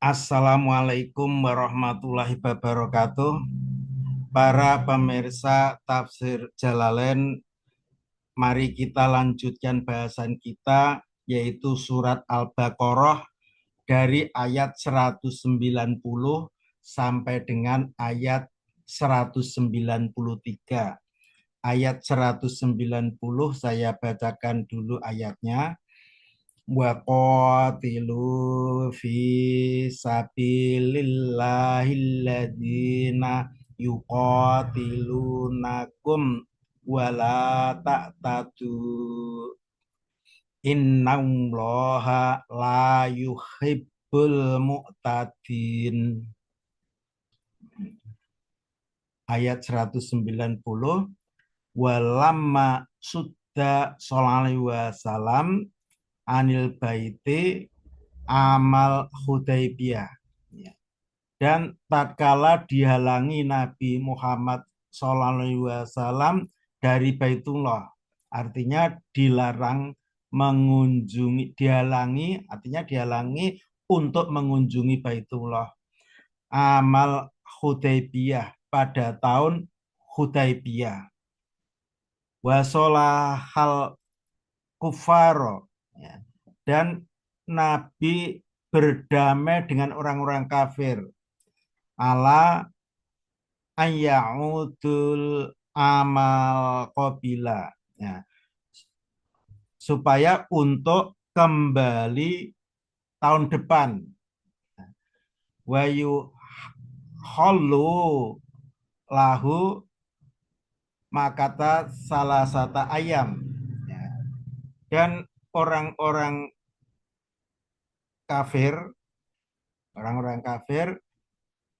Assalamualaikum warahmatullahi wabarakatuh. Para pemirsa Tafsir Jalalain, mari kita lanjutkan bahasan kita, yaitu surat Al-Baqarah dari ayat 190 sampai dengan ayat 193. Ayat 190 saya bacakan dulu ayatnya. Wa qatilu fi sabilillahil ladzina yuqatilunakum wala ta'tadu innallaha la yuhibbul mu'tadin. Ayat 190. Walamma sudda sallallahu wasallam anil baiti amal Hudaybiyah. Dan tatkala dihalangi Nabi Muhammad SAW dari Baitullah, artinya dilarang mengunjungi, dihalangi, artinya dihalangi untuk mengunjungi Baitullah. Amal Hudaybiyah, pada tahun Hudaybiyah. Wasolahal kufaro, ya. Dan Nabi berdamai dengan orang-orang kafir, ala ayya'udul amal qabila, ya, supaya untuk kembali tahun depan. Wa yuhallu lahu makata salah satu ayam, ya. Dan orang-orang kafir, orang-orang kafir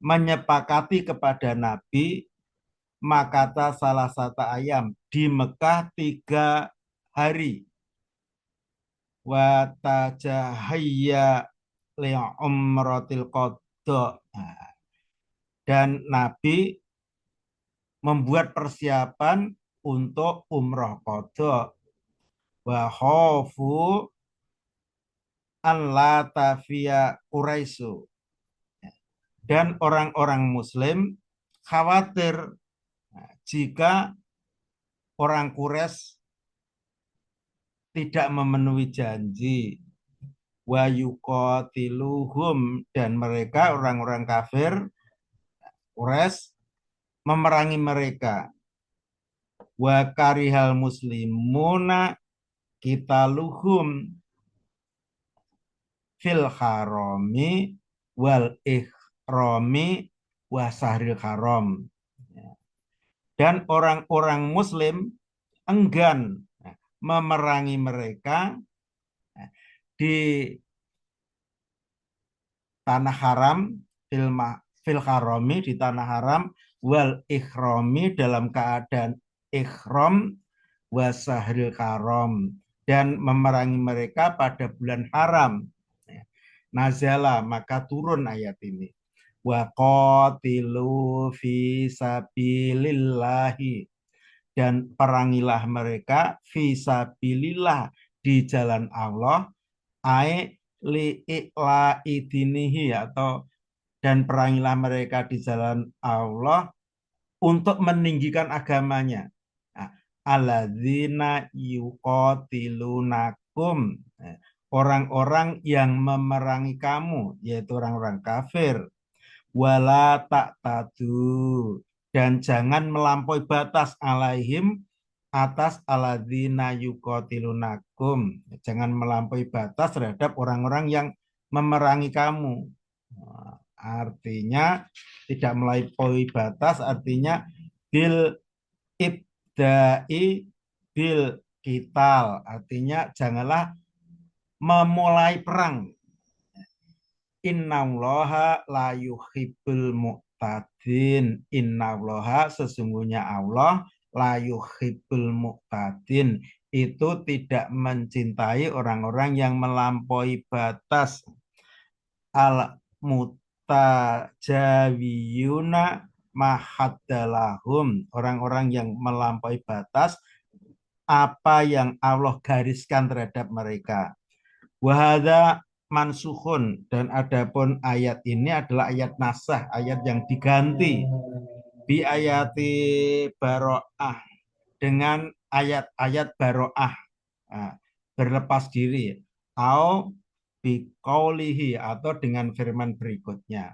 menyepakati kepada Nabi makata salah satu ayam di Mekah 3 hari. Wa tajahayya li umratil qadha. Dan Nabi membuat persiapan untuk umroh qadha. Wa khafu an la tafiya Quraisy. Dan orang-orang muslim khawatir jika orang Quraisy tidak memenuhi janji. Wa yuqatiluhum, dan mereka orang-orang kafir Quraisy memerangi mereka. Wa karihal muslimuna qitaluhum fil harami wal ihrami wa sahril haram. Dan orang-orang muslim enggan memerangi mereka di tanah haram, fil harami, di tanah haram, wal ihrami, dalam keadaan ihram, wa sahril haram, dan memerangi mereka pada bulan haram. Nazala, maka turun ayat ini. Wa qatilu fi sabilillahi, dan perangilah mereka fi sabilillah, di jalan Allah, ai li i'la idinihi, atau dan perangilah mereka di jalan Allah untuk meninggikan agamanya. Alladzina yuqatilunakum, orang-orang yang memerangi kamu, yaitu orang-orang kafir. Wala ta'tadu, dan jangan melampaui batas, alaihim, atas alladzina yuqatilunakum, jangan melampaui batas terhadap orang-orang yang memerangi kamu. Artinya tidak melampaui batas, artinya bil ibda'i bil qital, artinya janganlah memulai perang. Innallaha la yuhibbul mu'tadin, innallaha, sesungguhnya Allah, la yuhibbul mu'tadin, itu tidak mencintai orang-orang yang melampaui batas. Al mutajawiyuna mahaddalahum, orang-orang yang melampaui batas apa yang Allah gariskan terhadap mereka. Wahada mansukhun, dan adapun ayat ini adalah ayat nasah, ayat yang diganti bi ayati baro'ah, dengan ayat-ayat baro'ah, nah, berlepas diri, au bi qaulihi, atau dengan firman berikutnya,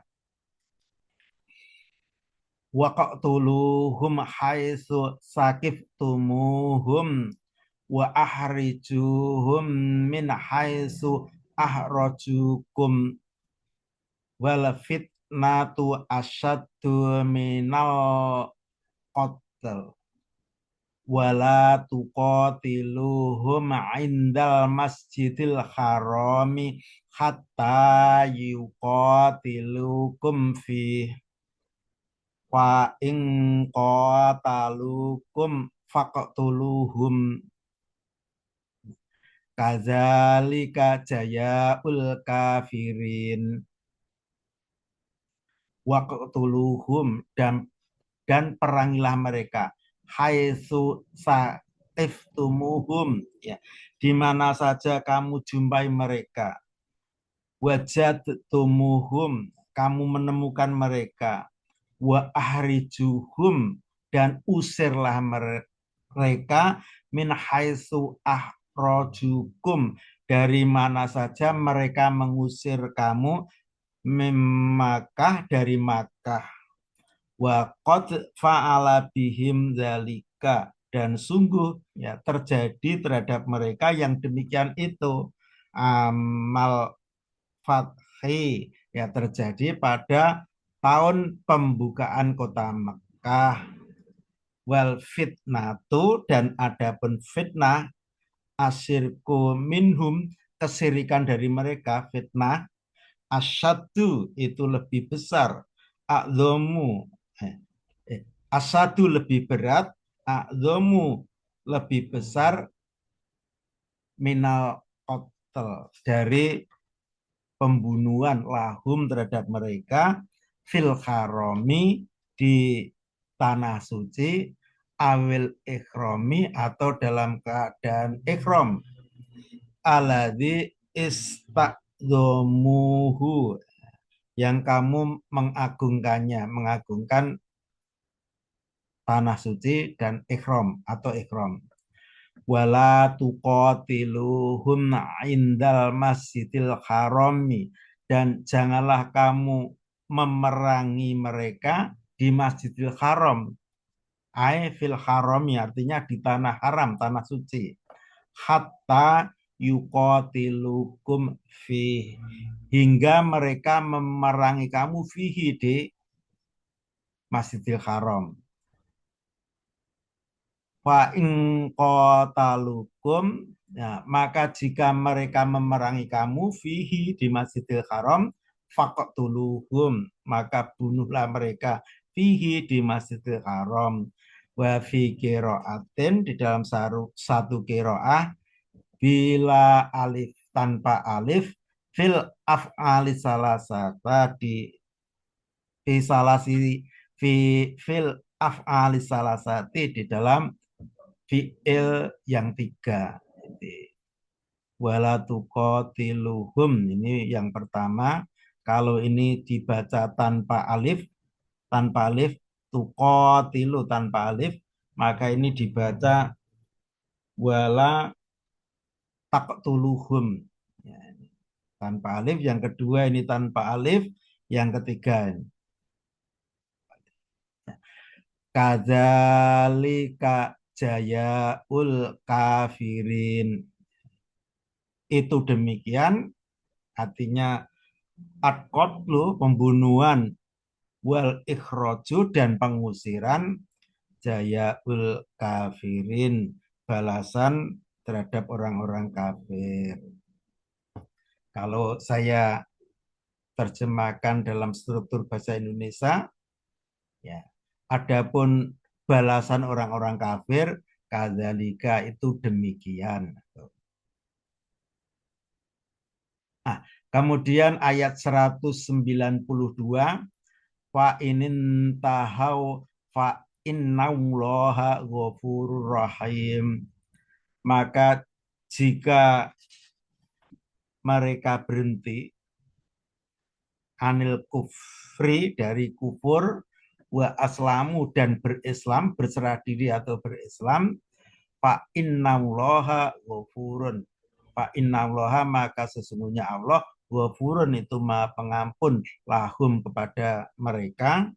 waqtuluhum haitsu saqiftumuhum wa ahrijuhum min haitsu ahrajukum wal fitnatu asyaddu minal qatl wala tuqatiluhum indal masjidil harami hatta yuqatilukum fi wa in qatalukum faqtuluhum kadzalika jayaul kafirin. Waqtuluhum, dan perangilah mereka, haitsu saqiftumuhum, ya, di mana saja kamu jumpai mereka, wajadtumuhum, kamu menemukan mereka, wa ahrijuhum, dan usirlah mereka, min haitsu ahrojukum, dari mana saja mereka mengusir kamu, mim Makkah, dari Makkah, wa qad fa'ala bihim dzalika, dan sungguh ya terjadi terhadap mereka yang demikian itu, amal fathi, ya terjadi pada tahun pembukaan kota Mekah, wal fitnatu, dan adapun fitnah, asyirku minhum, kesirikan dari mereka, fitnah, asyadu, itu lebih besar, a'dhamu, eh, asadu lebih berat, a'dhamu lebih besar, minal qatl, dari pembunuhan, lahum, terhadap mereka, fil harami, di tanah suci, awil ikhromi, atau dalam keadaan ikhrom, aladzi istakdomuhu, yang kamu mengagungkannya, mengagungkan tanah suci dan ikhram atau ikhram. Wala tuqatiluhum indal masjidil harami, dan janganlah kamu memerangi mereka di Masjidil Haram, ai fil harami, artinya di tanah haram, tanah suci, hatta yuqatilukum fi, hingga mereka memerangi kamu fihi, di Masjidil Haram. Fa in qatalukum, ya, maka jika mereka memerangi kamu fihi, di Masjidil Haram, faqtuluhum, maka bunuhlah mereka fihi, di Masjidil Haram. Wa fi qiraatin, di dalam satu qiraah, bila alif, tanpa alif, fil af'ali salasata, di salasi fi fil af'ali salasati, di dalam fi'il yang tiga. Wala tuqatiluhum, ini yang pertama. Kalau ini dibaca tanpa alif, tuqatilu tanpa alif, maka ini dibaca wala taqtuluhum, ya, tanpa alif. Yang kedua ini tanpa alif, yang ketiga ini. Kadzalika jayaul kafirin, itu demikian, artinya at-qatlu, pembunuhan, wal ikhraju, dan pengusiran, jayaul kafirin, balasan terhadap orang-orang kafir. Kalau saya terjemahkan dalam struktur bahasa Indonesia, ya, adapun balasan orang-orang kafir, kadzalika, itu demikian. Nah, kemudian ayat 192, fa inin tahau fa innallaha ghafurur rahim, maka jika mereka berhenti anil kufri dari kufur wa aslamu dan berislam, berserah diri atau berislam, fa innallaha ghafurun, fa innallaha maka sesungguhnya Allah ghafurun itu maha pengampun lahum kepada mereka,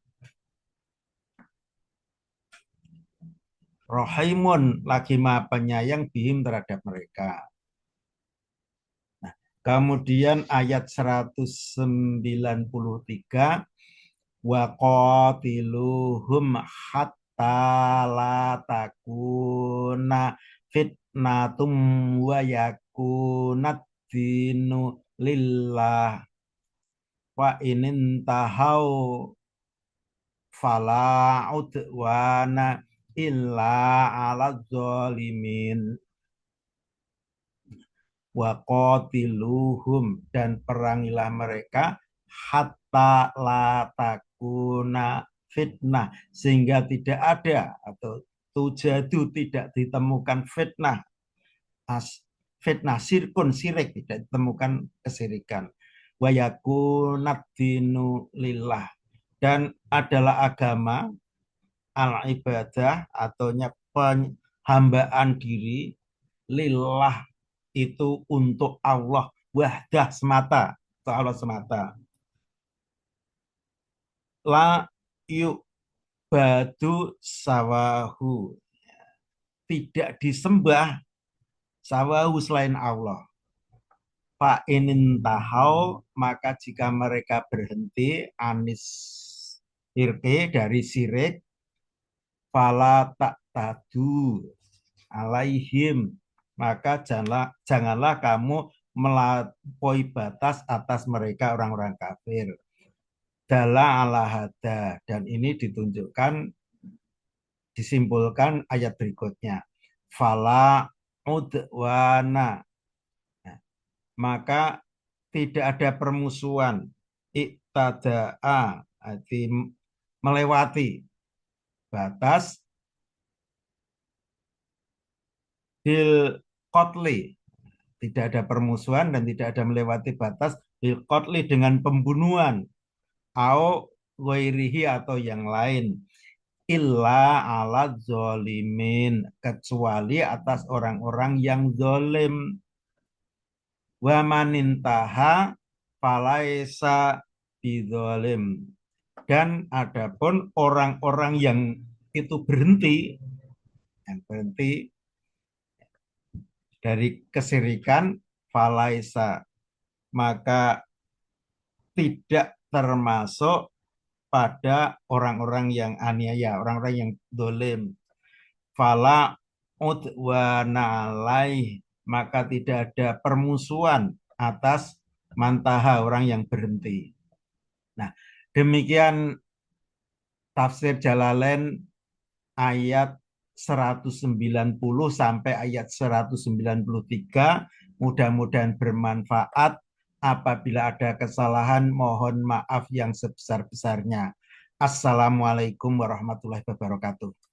rahimun lagi maha penyayang bihim terhadap mereka. Kemudian ayat 193, wa qatiluhum hatta la takuna fitnatum wa yakunat dinu lillah wa inin tahau fala udwana illa ala zalimin. Wa qatiluhum dan perangilah mereka hatta la takuna fitnah sehingga tidak ada atau tujadu tidak ditemukan fitnah, fitnah sirkun sirik tidak ditemukan kesirikan, wa yakunat dinu lillah dan adalah agama al ibadah atau penghambaan diri lillah itu untuk Allah wahdah semata, untuk Allah semata. La yuk badu sawahu, tidak disembah sawahu selain Allah. Fa inin tahau maka jika mereka berhenti anis irke dari sirik, fala tak tadu alaihim maka janganlah kamu melampaui batas atas mereka orang-orang kafir. Dalla ala hada dan ini ditunjukkan disimpulkan ayat berikutnya. Fala udwana. Nah, maka tidak ada permusuhan. Iktada'a arti melewati batas bil qatli, tidak ada permusuhan dan tidak ada melewati batas bil qatli dengan pembunuhan au ghairihi atau yang lain illa ala zolimin kecuali atas orang-orang yang zolim. Wa manintaha falaisa bidzolim dan adapun orang-orang yang itu berhenti dari kesirikan falaisa maka tidak termasuk pada orang-orang yang aniaya, orang-orang yang dolim. Fala udwana alaih maka tidak ada permusuhan atas mantaha orang yang berhenti. Nah, demikian tafsir Jalalain ayat 190 sampai ayat 193. Mudah-mudahan bermanfaat. Apabila ada kesalahan, mohon maaf yang sebesar-besarnya. Assalamualaikum warahmatullahi wabarakatuh.